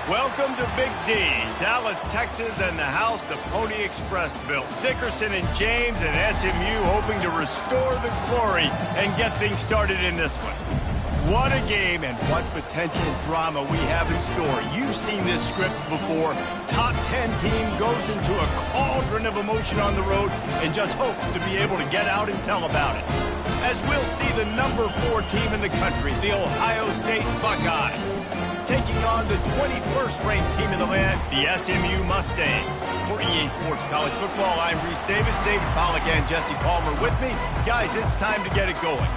Welcome to Big D, Dallas, Texas, and the house the Pony Express built. Dickerson and James and SMU hoping to restore the glory and get things started in this one. What a game and what potential drama we have in store. You've seen this script before. Top 10 team goes into a cauldron of emotion on the road and just hopes to be able to get out and tell about it. As we'll see the number 4 team in the country, the Ohio State Buckeyes, taking on the 21st ranked team in the land, the SMU Mustangs. For EA Sports College Football, I'm Reese Davis, David Pollack, and Jesse Palmer with me. Guys, it's time to get it going.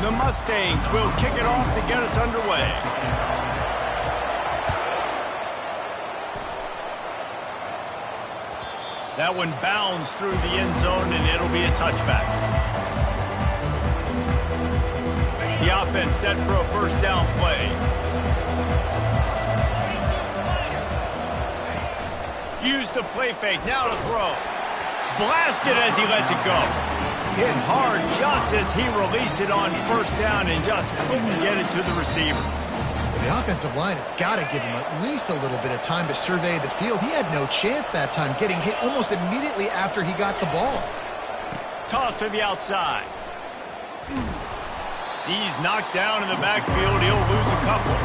The Mustangs will kick it off to get us underway. That one bounds through the end zone, and it'll be a touchback. The offense set for a first down play. Use the play fake, now to throw. Blasted as he lets it go. Hit hard just as he released it on first down and just couldn't get it to the receiver. The offensive line has got to give him at least a little bit of time to survey the field. He had no chance that time, getting hit almost immediately after he got the ball. Toss to the outside. He's knocked down in the backfield. He'll lose a couple.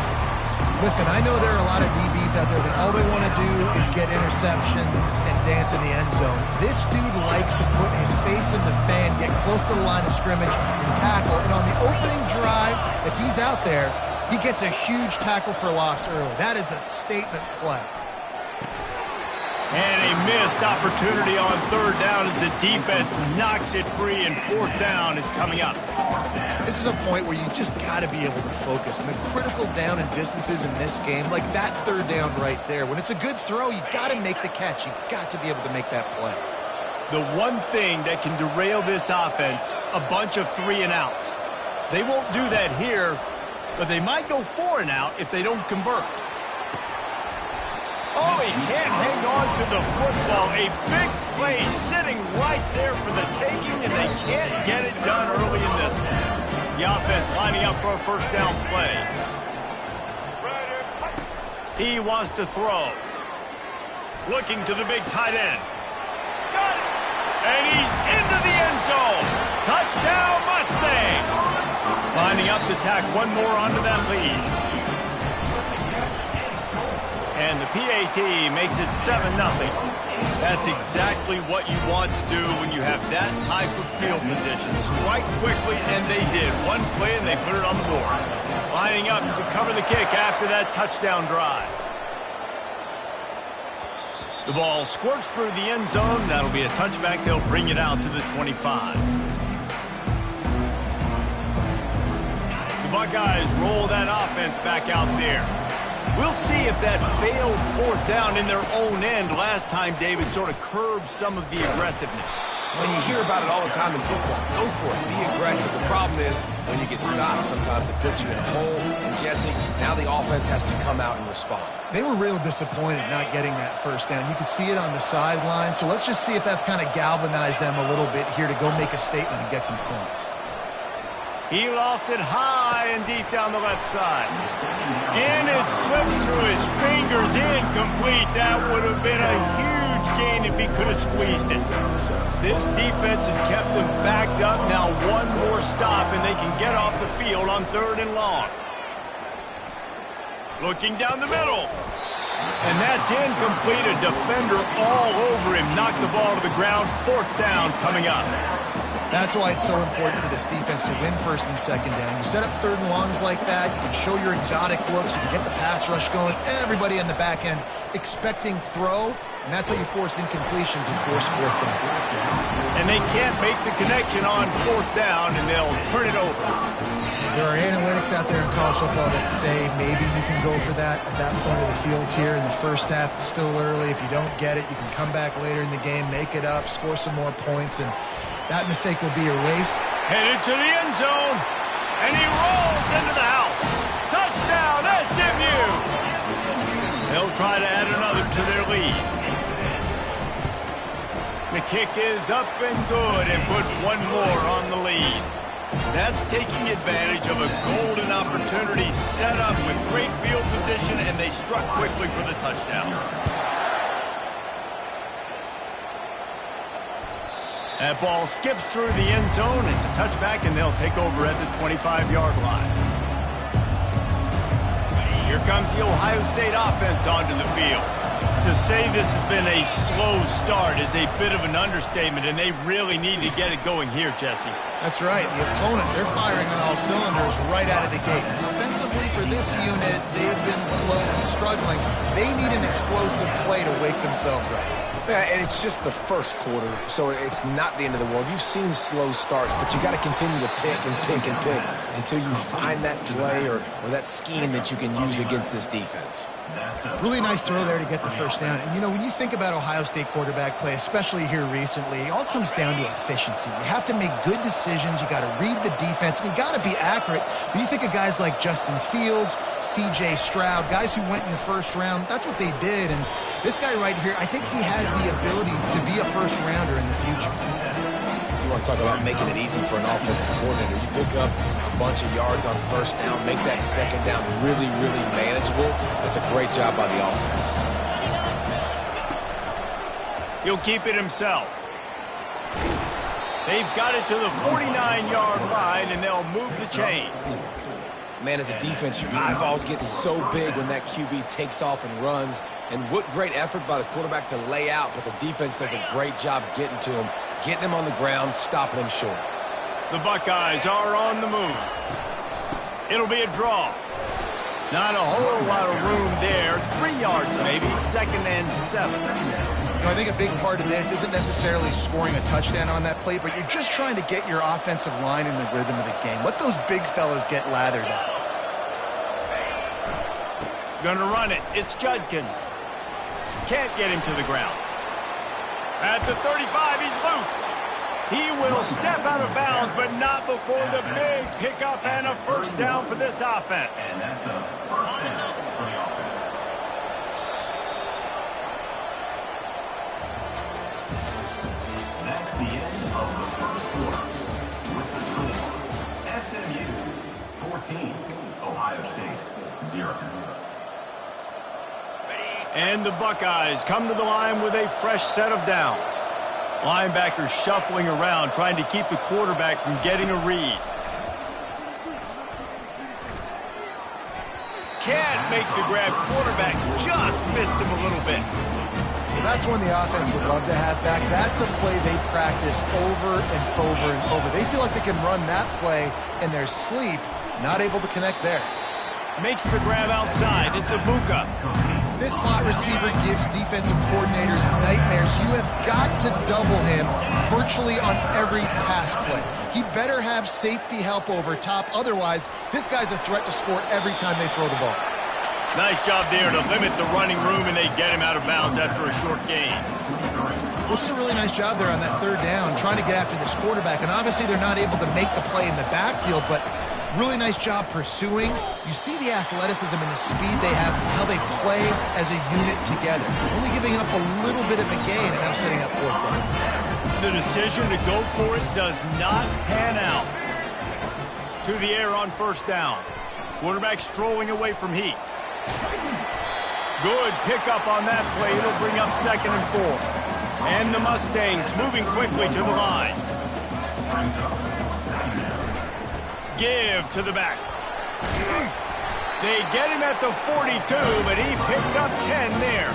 Listen, I know there are a lot of DBs out there that all they want to do is get interceptions and dance in the end zone. This dude likes to put his face in the fan, get close to the line of scrimmage, and tackle. And on the opening drive, if he's out there, he gets a huge tackle for loss early. That is a statement play. And a missed opportunity on third down as the defense knocks it free, and fourth down is coming up. This is a point where you just got to be able to focus. And the critical down and distances in this game, like that third down right there, when it's a good throw, you got to make the catch. You got to be able to make that play. The one thing that can derail this offense, a bunch of 3-and-outs. They won't do that here, but they might go 4-and-out if they don't convert. Oh, he can't hang on to the football. A big play sitting right there for the taking, and they can't get it done early in this one. The offense lining up for a first down play. He wants to throw. Looking to the big tight end. Got it! And he's into the end zone. Touchdown, Mustangs! Lining up to tack one more onto that lead. And the PAT makes it 7-0. That's exactly what you want to do when you have that type of field position. Strike quickly, and they did. One play, and they put it on the board. Lining up to cover the kick after that touchdown drive. The ball squirts through the end zone. That'll be a touchback. They'll bring it out to the 25. The Buckeyes roll that offense back out there. We'll see if that failed fourth down in their own end last time, David, sort of curbed some of the aggressiveness. When you hear about it all the time in football, go for it. Be aggressive. The problem is when you get stopped, sometimes it puts you in a hole. And, Jesse, now the offense has to come out and respond. They were real disappointed not getting that first down. You could see it on the sideline. So let's just see if that's kind of galvanized them a little bit here to go make a statement and get some points. He lost it high and deep down the left side. And it slips through his fingers, incomplete. That would have been a huge gain if he could have squeezed it. This defense has kept them backed up. Now one more stop, and they can get off the field on 3rd and long. Looking down the middle. And that's incomplete. A defender all over him. Knocked the ball to the ground. 4th down coming up. That's why it's so important for this defense to win 1st and 2nd down. You set up 3rd and longs like that. You can show your exotic looks. You can get the pass rush going. Everybody on the back end expecting throw. And that's how you force incompletions and force 4th down. And they can't make the connection on 4th down, and they'll turn it over. There are analytics out there in college football that say maybe you can go for that at that point of the field here in the first half. It's still early. If you don't get it, you can come back later in the game, make it up, score some more points, and that mistake will be erased. Headed to the end zone, and he rolls into the house. Touchdown, SMU! They'll try to add another to their lead. The kick is up and good, and put one more on the lead. That's taking advantage of a golden opportunity set up with great field position, and they struck quickly for the touchdown. That ball skips through the end zone. It's a touchback, and they'll take over at the 25-yard line. Here comes the Ohio State offense onto the field. To say this has been a slow start is a bit of an understatement, and they really need to get it going here, Jesse. That's right. The opponent, they're firing on all cylinders right out of the gate. Offensively, for this unit, they've been slow and struggling. They need an explosive play to wake themselves up. Yeah, and it's just the first quarter, so it's not the end of the world. You've seen slow starts, but you got to continue to pick and pick and pick until you find that play or that scheme that you can use against this defense. Really nice throw there to get the first down. And, you know, when you think about Ohio State quarterback play, especially here recently, it all comes down to efficiency. You have to make good decisions. You got to read the defense, and you got to be accurate. When you think of guys like Justin Fields, C.J. Stroud, guys who went in the first round, that's what they did. And this guy right here, I think he has the ability to be a first-rounder in the future. You want to talk about making it easy for an offensive coordinator. You pick up a bunch of yards on first down, make that second down really, really manageable. That's a great job by the offense. He'll keep it himself. They've got it to the 49-yard line, and they'll move the chains. Man, as a defense, your eyeballs get so big when that QB takes off and runs. And what great effort by the quarterback to lay out, but the defense does a great job getting to him, getting him on the ground, stopping him short. The Buckeyes are on the move. It'll be a draw. Not a whole lot of room there. 3 yards maybe, 2nd and 7. You know, I think a big part of this isn't necessarily scoring a touchdown on that play, but you're just trying to get your offensive line in the rhythm of the game. Let those big fellas get lathered up. Gonna run it. It's Judkins. Can't get him to the ground. At the 35, he's loose. He will step out of bounds, but not before the big pickup and a first down for this offense. And that's a first down for the offense. That's the end of the first quarter. With the score, SMU 14, Ohio State 0. And the Buckeyes come to the line with a fresh set of downs. Linebackers shuffling around, trying to keep the quarterback from getting a read. Can't make the grab. Quarterback just missed him a little bit. Well, that's one the offense would love to have back. That's a play they practice over and over and over. They feel like they can run that play in their sleep, not able to connect there. Makes the grab outside. It's Ibuka. This slot receiver gives defensive coordinators nightmares. You have got to double him virtually on every pass play. He better have safety help over top. Otherwise, this guy's a threat to score every time they throw the ball. Nice job there to limit the running room, and they get him out of bounds after a short gain. Well, it's a really nice job there on that third down, trying to get after this quarterback. And obviously, they're not able to make the play in the backfield, but really nice job pursuing. You see the athleticism and the speed they have, and how they play as a unit together. Only giving up a little bit of a gain, and now setting up fourth down. The decision to go for it does not pan out. To the air on first down. Quarterback strolling away from Heat. Good pickup on that play. It'll bring up 2nd and 4. And the Mustangs moving quickly to the line. Give to the back. They get him at the 42, but he picked up 10 there.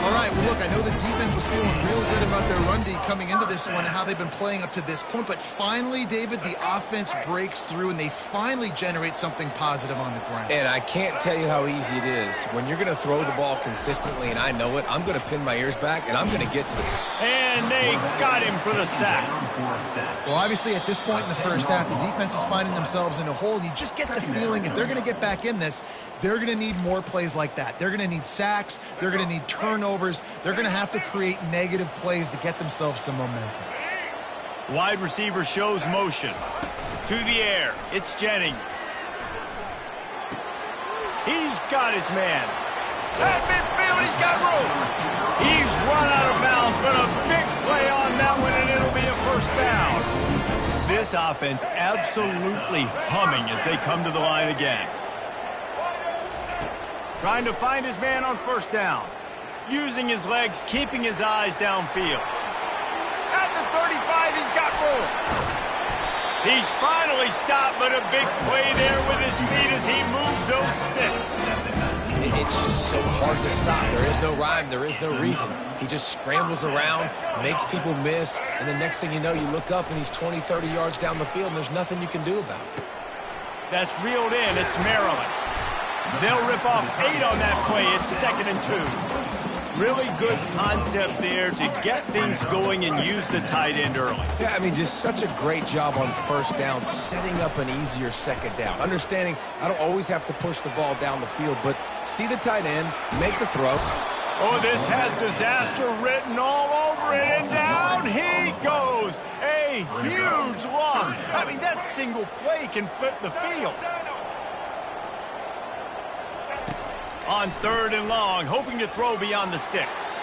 All right, well, look, I know the defense was feeling real good about their run D coming into this one and how they've been playing up to this point, but finally, David, the offense breaks through and they finally generate something positive on the ground. And I can't tell you how easy it is. When you're going to throw the ball consistently, and I know it, I'm going to pin my ears back, and I'm going to get to the... And they got him for the sack. Well, obviously, at this point in the first half, the defense is finding themselves in a hole, and you just get the feeling if they're going to get back in this, they're going to need more plays like that. They're going to need sacks. They're going to need turnovers. They're going to have to create negative plays to get themselves some momentum. Wide receiver shows motion. To the air. It's Jennings. He's got his man. At midfield, he's got room. He's run out of bounds, but a big play on that one, and it'll be a first down. This offense absolutely humming as they come to the line again. Trying to find his man on first down. Using his legs, keeping his eyes downfield. At the 35, he's got room. He's finally stopped, but a big play there with his feet as he moves those sticks. It's just so hard to stop. There is no rhyme. There is no reason. He just scrambles around, makes people miss, and the next thing you know, you look up and he's 20, 30 yards down the field, and there's nothing you can do about it. That's reeled in. It's Maryland. They'll rip off 8 on that play. It's 2nd and 2. Really good concept there to get things going and use the tight end early. Yeah, I mean, just such a great job on first down, setting up an easier second down. Understanding I don't always have to push the ball down the field, but see the tight end, make the throw. Oh, this has disaster written all over it, and down he goes. A huge loss. I mean, that single play can flip the field. On 3rd and long, hoping to throw beyond the sticks.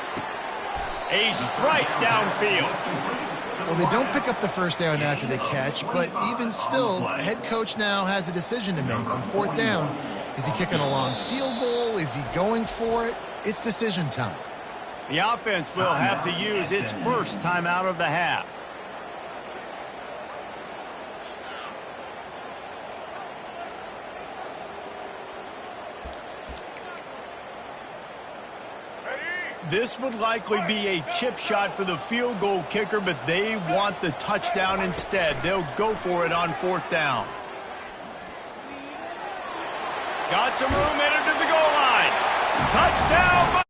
A strike downfield. Well, they don't pick up the first down after the catch, but even still, head coach now has a decision to make. On 4th down, is he kicking a long field goal? Is he going for it? It's decision time. The offense will have to use its first timeout of the half. This would likely be a chip shot for the field goal kicker, but they want the touchdown instead. They'll go for it on 4th down. Got some room, headed to the goal line. Touchdown!